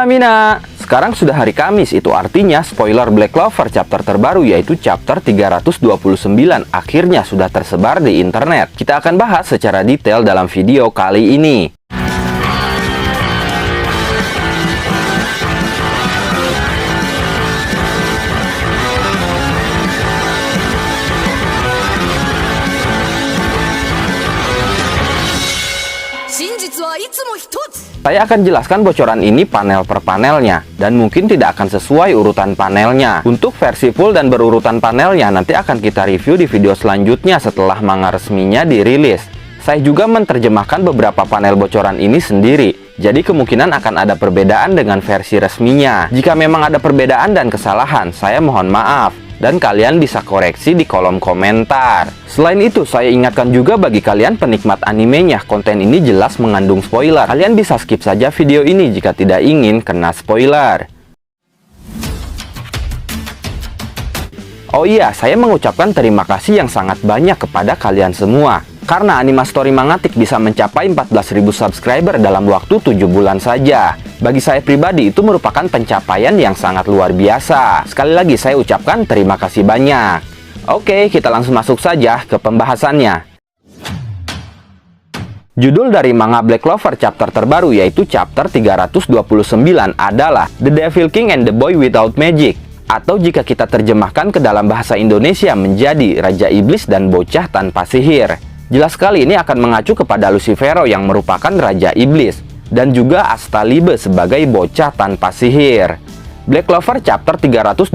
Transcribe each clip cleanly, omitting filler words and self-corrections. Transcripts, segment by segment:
Halo Amina, sekarang sudah hari Kamis, itu artinya spoiler Black Clover chapter terbaru yaitu chapter 329 akhirnya sudah tersebar di internet. Kita akan bahas secara detail dalam video kali ini. Saya akan jelaskan bocoran ini panel per panelnya, dan mungkin tidak akan sesuai urutan panelnya. Untuk versi full dan berurutan panelnya nanti akan kita review di video selanjutnya setelah manga resminya dirilis. Saya juga menerjemahkan beberapa panel bocoran ini sendiri, jadi kemungkinan akan ada perbedaan dengan versi resminya. Jika memang ada perbedaan dan kesalahan, saya mohon maaf. Dan kalian bisa koreksi di kolom komentar. Selain itu, saya ingatkan juga bagi kalian penikmat animenya, konten ini jelas mengandung spoiler. Kalian bisa skip saja video ini jika tidak ingin kena spoiler. Oh iya, saya mengucapkan terima kasih yang sangat banyak kepada kalian semua. Karena Anima Story Mangatik bisa mencapai 14.000 subscriber dalam waktu 7 bulan saja. Bagi saya pribadi itu merupakan pencapaian yang sangat luar biasa. Sekali lagi saya ucapkan terima kasih banyak. Oke, kita langsung masuk saja ke pembahasannya. Judul dari manga Black Clover chapter terbaru yaitu chapter 329 adalah The Devil King and the Boy Without Magic. Atau jika kita terjemahkan ke dalam bahasa Indonesia menjadi Raja Iblis dan Bocah Tanpa Sihir. Jelas sekali ini akan mengacu kepada Lucifero yang merupakan Raja Iblis, dan juga Astalibe sebagai Bocah Tanpa Sihir. Black Clover chapter 329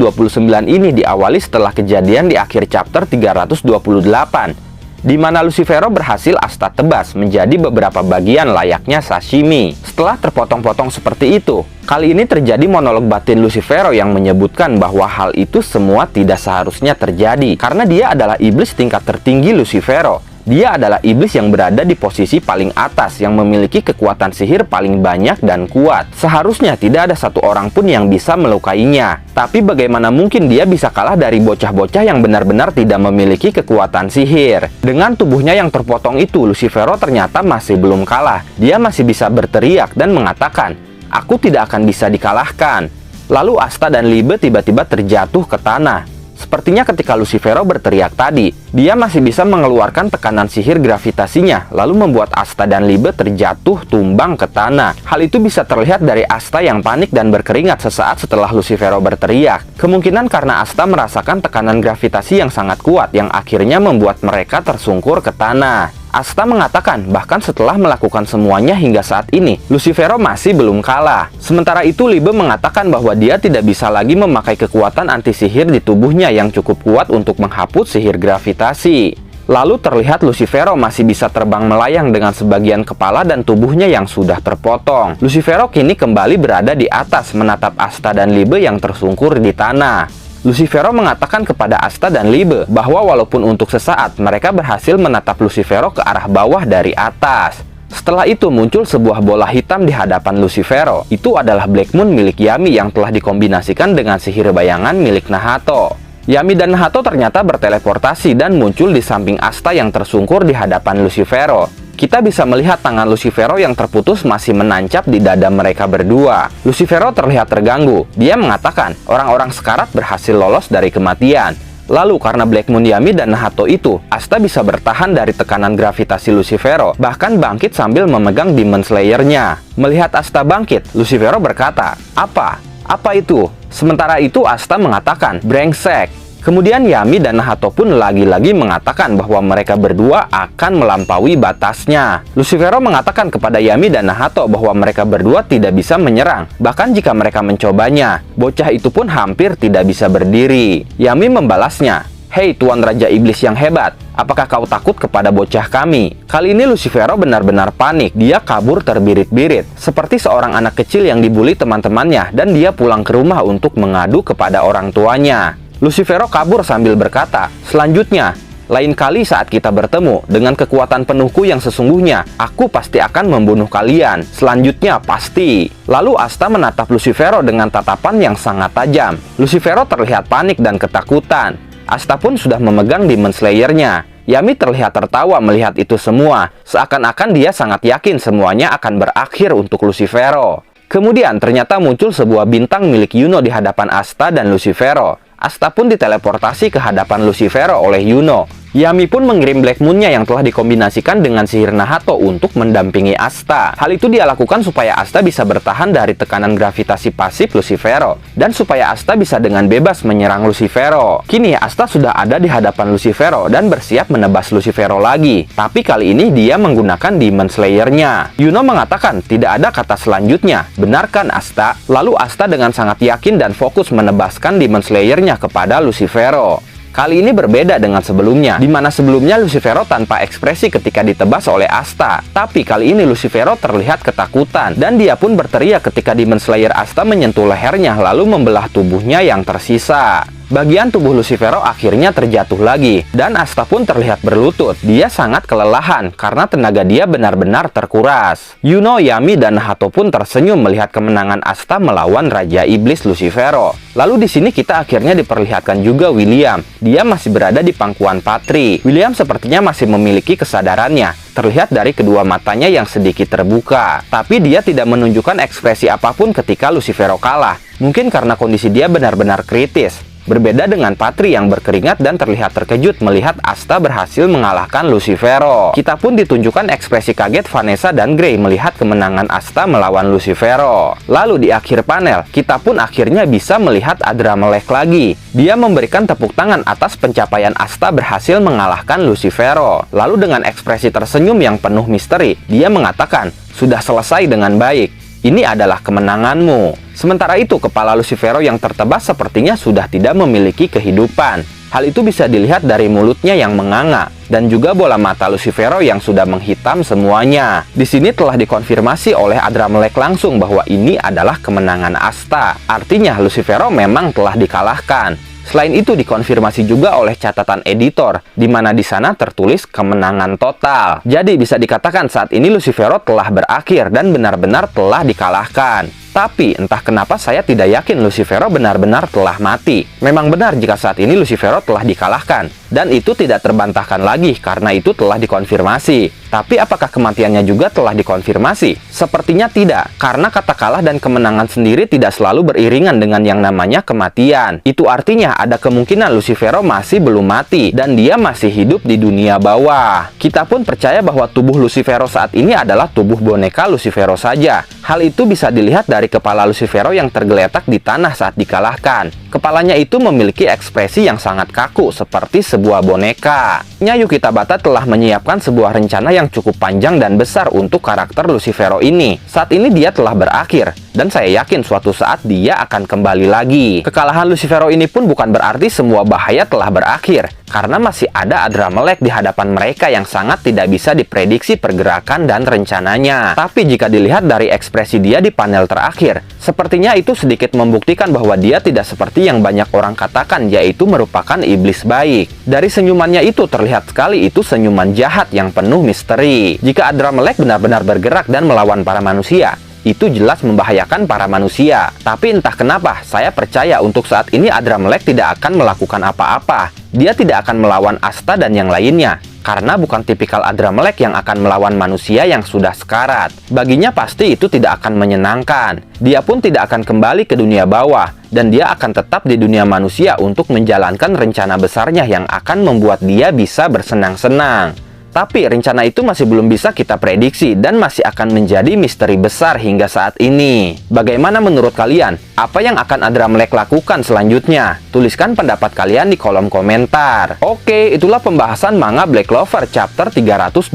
ini diawali setelah kejadian di akhir chapter 328, di mana Lucifero berhasil Asta tebas menjadi beberapa bagian layaknya sashimi. Setelah terpotong-potong seperti itu, kali ini terjadi monolog batin Lucifero yang menyebutkan bahwa hal itu semua tidak seharusnya terjadi, karena dia adalah iblis tingkat tertinggi Lucifero. Dia adalah iblis yang berada di posisi paling atas, yang memiliki kekuatan sihir paling banyak dan kuat. Seharusnya tidak ada satu orang pun yang bisa melukainya. Tapi bagaimana mungkin dia bisa kalah dari bocah-bocah yang benar-benar tidak memiliki kekuatan sihir? Dengan tubuhnya yang terpotong itu, Lucifero ternyata masih belum kalah. Dia masih bisa berteriak dan mengatakan, "Aku tidak akan bisa dikalahkan." Lalu Asta dan Libe tiba-tiba terjatuh ke tanah. Sepertinya ketika Lucifero berteriak tadi, dia masih bisa mengeluarkan tekanan sihir gravitasinya, lalu membuat Asta dan Libe terjatuh tumbang ke tanah. Hal itu bisa terlihat dari Asta yang panik dan berkeringat sesaat setelah Lucifero berteriak. Kemungkinan karena Asta merasakan tekanan gravitasi yang sangat kuat yang akhirnya membuat mereka tersungkur ke tanah. Asta mengatakan bahkan setelah melakukan semuanya hingga saat ini, Lucifero masih belum kalah. Sementara itu Libe mengatakan bahwa dia tidak bisa lagi memakai kekuatan anti sihir di tubuhnya yang cukup kuat untuk menghapus sihir gravitasi. Lalu terlihat Lucifero masih bisa terbang melayang dengan sebagian kepala dan tubuhnya yang sudah terpotong. Lucifero kini kembali berada di atas menatap Asta dan Libe yang tersungkur di tanah. Lucifero mengatakan kepada Asta dan Libe bahwa walaupun untuk sesaat mereka berhasil menatap Lucifero ke arah bawah dari atas. Setelah itu muncul sebuah bola hitam di hadapan Lucifero. Itu adalah Black Moon milik Yami yang telah dikombinasikan dengan sihir bayangan milik Nahato. Yami dan Nahato ternyata berteleportasi dan muncul di samping Asta yang tersungkur di hadapan Lucifero. Kita bisa melihat tangan Lucifero yang terputus masih menancap di dada mereka berdua. Lucifero terlihat terganggu. Dia mengatakan orang-orang sekarat berhasil lolos dari kematian. Lalu karena Black Moon Yami dan Nahato itu, Asta bisa bertahan dari tekanan gravitasi Lucifero, bahkan bangkit sambil memegang Demon Slayer-nya. Melihat Asta bangkit, Lucifero berkata, "Apa? Apa itu?" Sementara itu Asta mengatakan, "Brengsek." Kemudian Yami dan Nahato pun lagi-lagi mengatakan bahwa mereka berdua akan melampaui batasnya. Lucifero mengatakan kepada Yami dan Nahato bahwa mereka berdua tidak bisa menyerang, bahkan jika mereka mencobanya. Bocah itu pun hampir tidak bisa berdiri. Yami membalasnya, "Hei Tuan Raja Iblis yang hebat, apakah kau takut kepada bocah kami?" Kali ini Lucifero benar-benar panik. Dia kabur terbirit-birit, seperti seorang anak kecil yang dibully teman-temannya, dan dia pulang ke rumah untuk mengadu kepada orang tuanya. Lucifero kabur sambil berkata, "Selanjutnya, lain kali saat kita bertemu, dengan kekuatan penuhku yang sesungguhnya, aku pasti akan membunuh kalian. Selanjutnya, pasti." Lalu Asta menatap Lucifero dengan tatapan yang sangat tajam. Lucifero terlihat panik dan ketakutan. Asta pun sudah memegang Demon Slayer-nya. Yami terlihat tertawa melihat itu semua, seakan-akan dia sangat yakin semuanya akan berakhir untuk Lucifero. Kemudian ternyata muncul sebuah bintang milik Yuno di hadapan Asta dan Lucifero. Asta pun diteleportasi ke hadapan Lucifero oleh Yuno. Yami pun mengirim Black Moon-nya yang telah dikombinasikan dengan sihir Nahato untuk mendampingi Asta. Hal itu dia lakukan supaya Asta bisa bertahan dari tekanan gravitasi pasif Lucifero, dan supaya Asta bisa dengan bebas menyerang Lucifero. Kini Asta sudah ada di hadapan Lucifero dan bersiap menebas Lucifero lagi. Tapi kali ini dia menggunakan Demon Slayer-nya. Yuno mengatakan tidak ada kata selanjutnya. Benarkan Asta? Lalu Asta dengan sangat yakin dan fokus menebaskan Demon Slayer-nya kepada Lucifero. Kali ini berbeda dengan sebelumnya, di mana sebelumnya Lucifero tanpa ekspresi ketika ditebas oleh Asta. Tapi kali ini Lucifero terlihat ketakutan, dan dia pun berteriak ketika Demon Slayer Asta menyentuh lehernya lalu membelah tubuhnya yang tersisa. Bagian tubuh Lucifero akhirnya terjatuh lagi, dan Asta pun terlihat berlutut. Dia sangat kelelahan karena tenaga dia benar-benar terkuras. Yuno, Yami, dan Nahato pun tersenyum melihat kemenangan Asta melawan Raja Iblis Lucifero. Lalu di sini kita akhirnya diperlihatkan juga William. Dia masih berada di pangkuan Patri. William sepertinya masih memiliki kesadarannya. Terlihat dari kedua matanya yang sedikit terbuka. Tapi dia tidak menunjukkan ekspresi apapun ketika Lucifero kalah. Mungkin karena kondisi dia benar-benar kritis. Berbeda dengan Patri yang berkeringat dan terlihat terkejut melihat Asta berhasil mengalahkan Lucifero. Kita pun ditunjukkan ekspresi kaget Vanessa dan Grey melihat kemenangan Asta melawan Lucifero. Lalu di akhir panel, kita pun akhirnya bisa melihat Adramelech lagi. Dia memberikan tepuk tangan atas pencapaian Asta berhasil mengalahkan Lucifero. Lalu dengan ekspresi tersenyum yang penuh misteri, dia mengatakan, "Sudah selesai dengan baik. Ini adalah kemenanganmu." Sementara itu, kepala Lucifero yang tertebas sepertinya sudah tidak memiliki kehidupan. Hal itu bisa dilihat dari mulutnya yang menganga, dan juga bola mata Lucifero yang sudah menghitam semuanya. Di sini telah dikonfirmasi oleh Adramelech langsung bahwa ini adalah kemenangan Asta. Artinya, Lucifero memang telah dikalahkan. Selain itu dikonfirmasi juga oleh catatan editor, di mana di sana tertulis kemenangan total. Jadi bisa dikatakan saat ini Lucifero telah berakhir dan benar-benar telah dikalahkan. Tapi entah kenapa saya tidak yakin Lucifero benar-benar telah mati. Memang benar jika saat ini Lucifero telah dikalahkan, dan itu tidak terbantahkan lagi karena itu telah dikonfirmasi. Tapi apakah kematiannya juga telah dikonfirmasi? Sepertinya tidak, karena kata kalah dan kemenangan sendiri tidak selalu beriringan dengan yang namanya kematian. Itu artinya ada kemungkinan Lucifero masih belum mati, dan dia masih hidup di dunia bawah. Kita pun percaya bahwa tubuh Lucifero saat ini adalah tubuh boneka Lucifero saja. Hal itu bisa dilihat dari kepala Lucifero yang tergeletak di tanah saat dikalahkan. Kepalanya itu memiliki ekspresi yang sangat kaku seperti sebuah boneka. Yuki Tabata telah menyiapkan sebuah rencana yang cukup panjang dan besar untuk karakter Lucifero ini. Saat ini dia telah berakhir, dan saya yakin suatu saat dia akan kembali lagi. Kekalahan Lucifero ini pun bukan berarti semua bahaya telah berakhir, karena masih ada Adramelech di hadapan mereka yang sangat tidak bisa diprediksi pergerakan dan rencananya. Tapi jika dilihat dari ekspresi dia di panel terakhir, sepertinya itu sedikit membuktikan bahwa dia tidak seperti yang banyak orang katakan, yaitu merupakan iblis baik. Dari senyumannya itu terlihat sekali itu senyuman jahat yang penuh misteri. Jika Adramelech benar-benar bergerak dan melawan para manusia, itu jelas membahayakan para manusia. Tapi entah kenapa, saya percaya untuk saat ini Adramelech tidak akan melakukan apa-apa. Dia tidak akan melawan Asta dan yang lainnya, karena bukan tipikal Adramelech yang akan melawan manusia yang sudah sekarat. Baginya pasti itu tidak akan menyenangkan. Dia pun tidak akan kembali ke dunia bawah, dan dia akan tetap di dunia manusia untuk menjalankan rencana besarnya yang akan membuat dia bisa bersenang-senang. Tapi rencana itu masih belum bisa kita prediksi dan masih akan menjadi misteri besar hingga saat ini. Bagaimana menurut kalian? Apa yang akan Adramelech lakukan selanjutnya? Tuliskan pendapat kalian di kolom komentar. Oke, itulah pembahasan manga Black Clover chapter 329.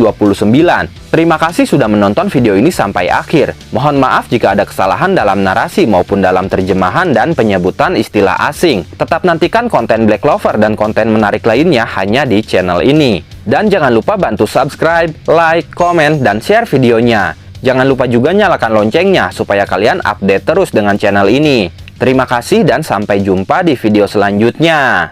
Terima kasih sudah menonton video ini sampai akhir. Mohon maaf jika ada kesalahan dalam narasi maupun dalam terjemahan dan penyebutan istilah asing. Tetap nantikan konten Black Clover dan konten menarik lainnya hanya di channel ini. Dan jangan lupa bantu subscribe, like, komen, dan share videonya. Jangan lupa juga nyalakan loncengnya supaya kalian update terus dengan channel ini. Terima kasih dan sampai jumpa di video selanjutnya.